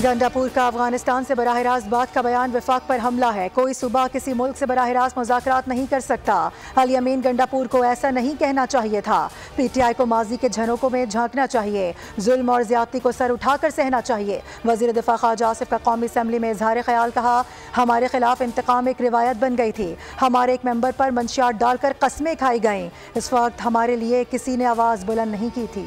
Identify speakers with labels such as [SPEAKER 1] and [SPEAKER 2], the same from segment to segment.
[SPEAKER 1] गंडापुर का अफगानिस्तान से बराह रास्त बात का बयान विफाक पर हमला है। कोई सूबा किसी मुल्क से बराह रास्त मुज़ाकरात नहीं कर सकता। अल यमीन गंडापुर को ऐसा नहीं कहना चाहिए था। PTI को माजी के झरोकों में झांकना चाहिए। जुल्म और ज्यादती को सर उठाकर सहना चाहिए। वज़ीर दिफा ख्वाजा आसिफ का कौमी असम्बली में इजहार ख्याल कहा, हमारे खिलाफ इंतकाम एक रिवायत बन गई थी। हमारे एक मेंबर पर मंशियात डालकर कस्में खाई गईं। इस वक्त हमारे लिए किसी ने आवाज़ बुलंद नहीं की थी।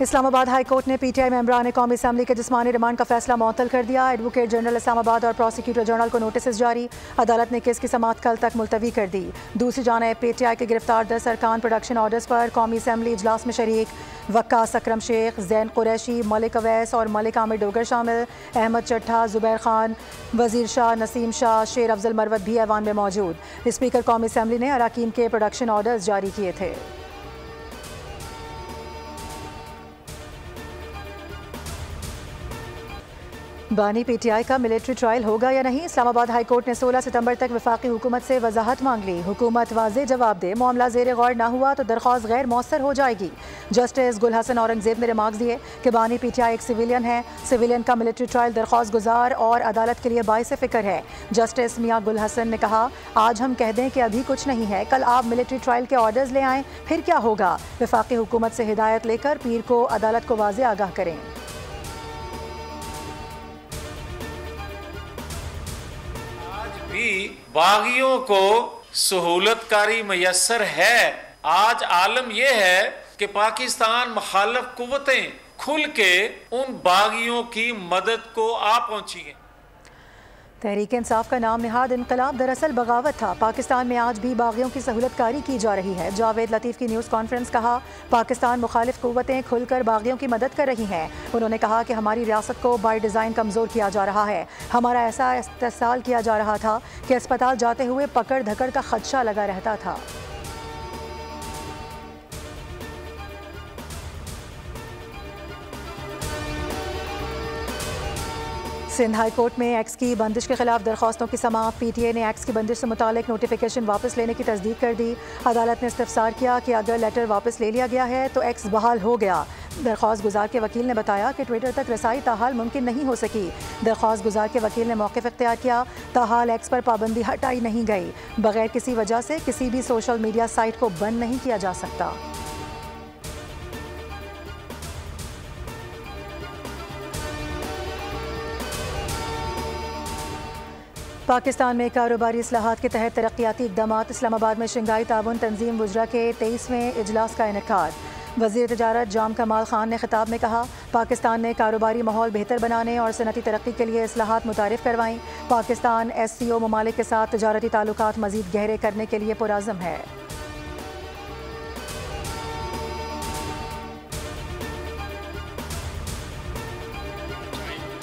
[SPEAKER 1] इस्लामाबाद हाई कोर्ट ने PTI मेंबरान कौमी असम्बली के जिस्मानी रिमांड का फैसला मुअत्तल कर दिया। एडवोकेट जनरल इस्लामाबाद और प्रोसिक्यूटर जनरल को नोटिस जारी। अदालत ने केस की समाअत कल तक मुलतवी कर दी। दूसरी जानिब PTI के गिरफ्तार 10 अरकान प्रोडक्शन ऑर्डर्स पर कौमी असम्बली इजलास में शरीक। वक्कास अकरम शेख, जैन कुरैशी, मलिक अवैस और मलिक आमिर डोगर शामिल। अहमद चट्ठा, जुबैर खान, वजीर शाह, नसीम शाह, शेर अफजल मरवत भी ऐवान में मौजूद। स्पीकर कौमी असम्बली ने अरकान के प्रोडक्शन ऑर्डर्स जारी किए थे। बानी PTI का मिलिट्री ट्रायल होगा या नहीं, इस्लामाबाद हाई कोर्ट ने 16 सितंबर तक वफाकी हुकूमत से वजाहत मांग ली। हुकूमत वाज़ेह जवाब दे, मामला ज़ेर गौर ना हुआ तो दरख्वास्त गैर मौसर हो जाएगी। जस्टिस गुल हसन औरंगजेब ने रिमार्क्स दिए कि बानी PTI एक सिविलियन है। सिविलियन का मिलिट्री ट्रायल दरख्वास्त गुजार और अदालत के लिए बाइस फिक्र है। जस्टिस मियाँ गुल हसन ने कहा, आज हम कह दें कि अभी कुछ नहीं है, कल आप मिलिट्री ट्रायल के ऑर्डर्स ले आएँ, फिर क्या होगा। वफाकी हुकूमत से हिदायत लेकर पीर को अदालत को वाज़ेह आगाह करें।
[SPEAKER 2] बागियों को सहूलतकारी मैसर है। आज आलम यह है कि पाकिस्तान मुखालिफ कुव्वतें खुल के उन बागियों की मदद को आ पहुंची हैं।
[SPEAKER 1] तहरीक इंसाफ का नाम निहाद इनकलाब दरअसल बगावत था। पाकिस्तान में आज भी बागियों की सहूलतकारी की जा रही है। जावेद लतीफ़ की न्यूज़ कॉन्फ्रेंस कहा, पाकिस्तान मुखालिफ कुव्वतें खुलकर बागियों की मदद कर रही हैं। उन्होंने कहा कि हमारी रियासत को बाय डिज़ाइन कमज़ोर किया जा रहा है। हमारा ऐसा इस्तेसाल किया जा रहा था कि अस्पताल जाते हुए पकड़ धकड़ का खदशा लगा रहता था। सिंध हाई कोर्ट में एक्स की बंदिश के खिलाफ दरख्वास्तों की समाअत। PTA ने एक्स की बंदिश से मुतालिक नोटिफिकेशन वापस लेने की तस्दीक कर दी। अदालत ने इस्तफसार किया कि अगर लेटर वापस ले लिया गया है तो एक्स बहाल हो गया। दरख्वास्त गुजार के वकील ने बताया कि ट्विटर तक रसाई ताहाल मुमकिन नहीं हो सकी। दरख्वास्त गुजार के वकील ने मौक़िफ़ इख्तियार किया, ताहाल एक्स पर पाबंदी हटाई नहीं गई। बगैर किसी वजह से किसी भी सोशल मीडिया साइट को बंद नहीं किया जा सकता। पाकिस्तान में कारोबारी इस्लाहात के तहत तरक्याती इक़दामात। इस्लामाबाद में शंघाई ताउन तंजीम वुज़रा के 23वें इजलास का इनेकाद। वज़ीर तिजारत जाम कमाल खान ने खिताब में कहा, पाकिस्तान ने कारोबारी माहौल बेहतर बनाने और सनती तरक्की के लिए इस्लाहात मुतारिफ करवाईं। पाकिस्तान SCO ममालिक के साथ तजारती ताल्लुकात मज़ीद गहरे करने के लिए पुरअज़्म है।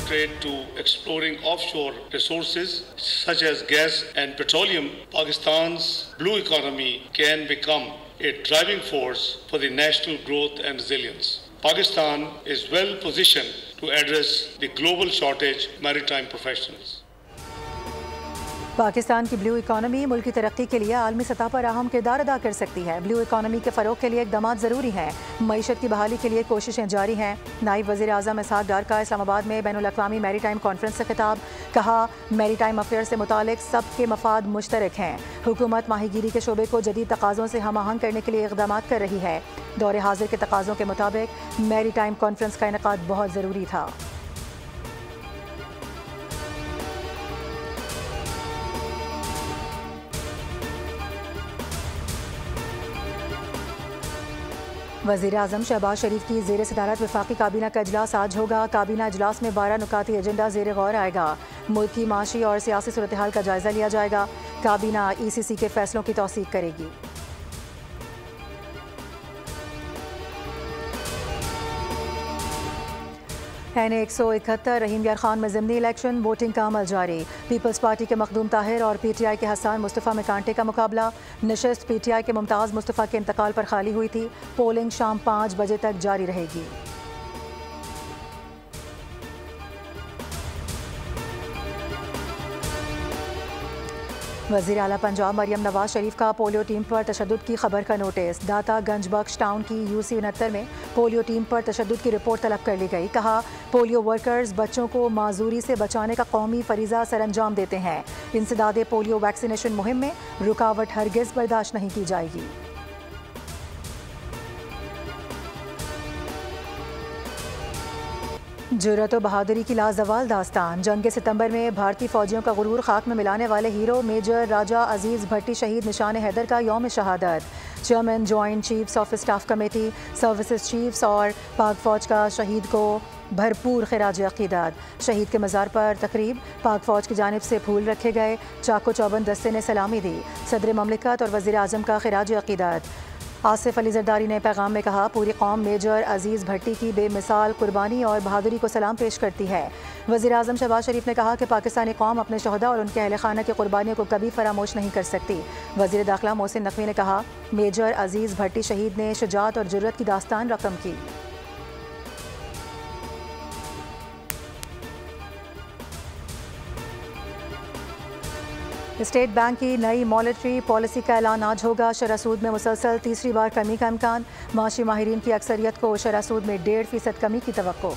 [SPEAKER 3] Trade to exploring offshore resources such as gas and petroleum, Pakistan's blue economy can become a driving force for the national growth and resilience. Pakistan is well positioned to address the global shortage of maritime professionals.
[SPEAKER 1] Pakistan की blue economy मुल्क की तरक्की के लिए आलमी सतह पर अहम किरदार अदा कर सकती है। ब्लू इकॉनमी के फ़रोग के लिए इक़दामात ज़रूरी हैं। मईशत की बहाली के लिए कोशिशें जारी हैं। नायब वज़ीर आज़म इसहाक़ डार का इस्लामाबाद में बैनुल अक़वामी मैरी टाइम कॉन्फ्रेंस से खिताब। कहा, मैरी टाइम अफेयर से मुतालिक सबके मफाद मुश्तरक हैं। हुकूमत माहीगीरी के शोबे को जदीद तकाज़ों से हम आहंग करने के लिए इक़दामात कर रही है। दौरे हाजिर के तकाज़ों के मुताबिक मैरी टाइम कॉन्फ्रेंस का इनेकाद बहुत ज़रूरी था। वज़ीर आज़म शहबाज शरीफ की ज़ेर सदारत वफाकी काबीना का इजलास आज होगा। काबीना इजलास में 12 नुकाती एजेंडा ज़ेर गौर आएगा। मुल्क की माशी और सियासी सूरत हाल का जायज़ा लिया जाएगा। काबीना ECC के फैसलों की तौसीक करेगी। NA 171 रहीम यार खान में ज़िमनी इलेक्शन, वोटिंग का अमल जारी। पीपल्स पार्टी के मखदूम ताहिर और PTI के हसन मुस्तफ़ा में कांटे का मुकाबला। नशिस्त PTI के मुमताज़ मुस्तफ़ा के इंतकाल पर खाली हुई थी। पोलिंग शाम 5 बजे तक जारी रहेगी। वज़ीर आला पंजाब मरियम नवाज शरीफ का पोलियो टीम पर तशद्दुद की खबर का नोटिस। दाता गंज बख्श टाउन की UC 69 में पोलियो टीम पर तशद्दुद की रिपोर्ट तलब कर ली गई। कहा, पोलियो वर्कर्स बच्चों को माजूरी से बचाने का कौमी फरीजा सरअंजाम देते हैं। इंसदादे पोलियो वैक्सीनेशन मुहिम में रुकावट हरगिज़ बर्दाश्त नहीं की जाएगी। जुर्रत और बहादुरी की लाजवाल दास्तान। जंग सितंबर में भारतीय फौजियों का गुरूर खाक में मिलाने वाले हीरो मेजर राजा अजीज भट्टी शहीद निशान हैदर का यौम शहादत। Chairman joint chiefs of staff committee, services chiefs और पाक फौज का शहीद को भरपूर खिराज अकीदत। शहीद के मज़ार पर तकरीब, पाक फौज की जानिब से फूल रखे गए। चाको चौबंद दस्ते ने सलामी दी। सदर ममलिकत और वज़ीर आज़म का खिराज अकीदत। आसिफ अली जरदारी ने पैगाम में कहा, पूरी कौम मेजर अजीज़ भट्टी की बेमिसाल कुर्बानी और बहादुरी को सलाम पेश करती है। वज़ीर आज़म शहबाज शरीफ ने कहा कि पाकिस्तानी कौम अपने शहदा और उनके अहल खाना की कुर्बानियों को कभी फरामोश नहीं कर सकती। वज़ीर दाखिला मोहसिन नकवी ने कहा, मेजर अजीज़ भट्टी शहीद ने शुजाअत और जुर्रत की दास्तान रकम की। स्टेट बैंक की नई मॉनेटरी पॉलिसी का ऐलान आज होगा। शरह सूद में मुसलसल तीसरी बार कमी का इम्कान। माशी माहिरीन की अक्सरियत को शरह सूद में 1.5% कमी की तवक्को।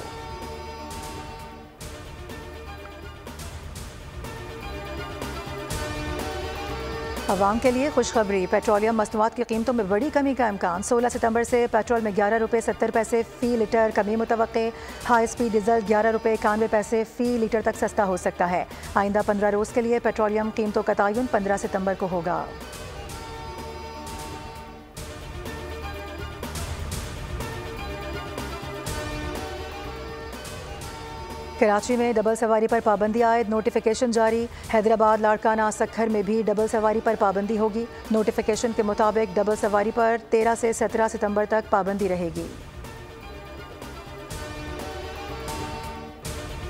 [SPEAKER 1] अवाम के लिए खुशखबरी, पेट्रोलियम मसनूआत की कीमतों में बड़ी कमी का इम्कान। 16 सितंबर से पेट्रोल में 11 रुपये 70 पैसे फ़ी लीटर कमी मुतवक्के। हाई स्पीड डीजल 11 रुपये 91 पैसे फ़ी लीटर तक सस्ता हो सकता है। आइंदा 15 रोज़ के लिए पेट्रोलियम कीमतों का तयन 15 सितंबर को होगा। कराची में डबल सवारी पर पाबंदी आयद, नोटिफिकेशन जारी। हैदराबाद, लाड़काना, सक्खर में भी डबल सवारी पर पाबंदी होगी। नोटिफिकेशन के मुताबिक डबल सवारी पर 13 से 17 सितंबर तक पाबंदी रहेगी।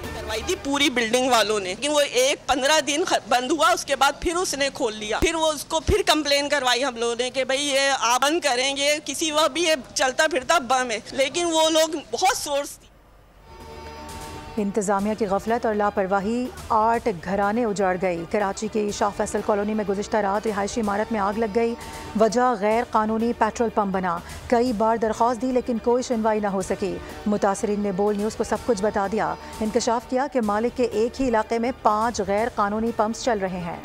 [SPEAKER 4] करवाई थी पूरी बिल्डिंग वालों ने, लेकिन वो 15 दिन बंद हुआ, उसके बाद फिर उसने खोल लिया। फिर वो उसको फिर कंप्लेन करवाई हम लोगों ने कि भाई ये आप बंद करेंगे, किसी वक्त भी ये चलता फिरता बम है, लेकिन वो लोग बहुत सोर्स।
[SPEAKER 1] इंतज़ामिया की गफलत और लापरवाही, 8 घराने उजाड़ गई। कराची की शाह फैसल कॉलोनी में गुज़िश्ता रात रिहायशी इमारत में आग लग गई। वजह गैर कानूनी पेट्रोल पंप बना। कई बार दरख्वास्त दी लेकिन कोई सुनवाई न हो सकी। मुतासरीन ने बोल न्यूज़ को सब कुछ बता दिया। इंकशाफ किया कि मालिक के एक ही इलाके में 5 गैर कानूनी पंप्स चल रहे हैं।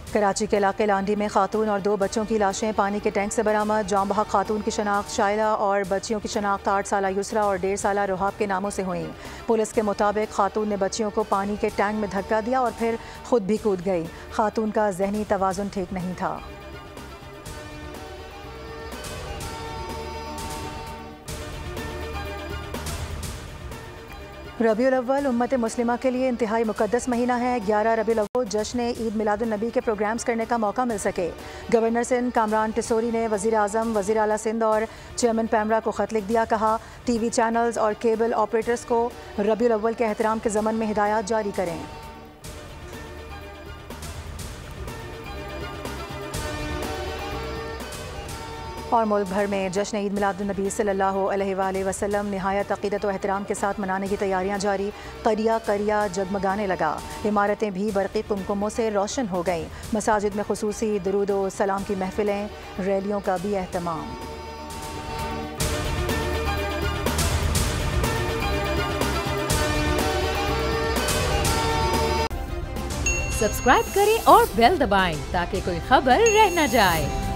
[SPEAKER 1] कराची के इलाके लांडी में खातून और 2 बच्चों की लाशें पानी के टैंक से बरामद। जाम बहक खातून की शनाख्त शाइला और बच्चियों की शनाख्त 8 साला युसरा और 1.5 साला रुहाब के नामों से हुई। पुलिस के मुताबिक खातून ने बच्चियों को पानी के टैंक में धक्का दिया और फिर खुद भी कूद गई। खातून का जहनी तवाज़ुन ठीक नहीं था। रबीउल अव्वल उम्मत मुस्लिमा के लिए इंतहाई मुकद्दस महीना है। 11 रबीउल अव्वल जश्न ईद मिलादुन नबी के प्रोग्राम्स करने का मौका मिल सके। गवर्नर सिंध कामरान टिसोरी ने वज़ीर आज़म, वज़ीर आला सिंध और चेयरमैन पैमरा को ख़त लिख दिया। कहा, TV चैनल्स और केबल ऑपरेटर्स को रबीउल अव्वल के एहतराम के ज़मन में हिदायत जारी करें। और मुल्क भर में जश्न ईद मिलादुन नबी सल्लल्लाहु अलैहि वसल्लम निहायत अक़ीदत व एहतराम के साथ मनाने की तैयारियां जारी। करिया करिया जगमगाने लगा। इमारतें भी बरक़ी कुमकुमों से रोशन हो गईं। मसाजिद में खुसूसी दुरूद व सलाम की महफिलें, रैलियों का भी एहतमाम।
[SPEAKER 5] सब्सक्राइब करें और बेल दबाएं ताकि कोई खबर रह न जाए।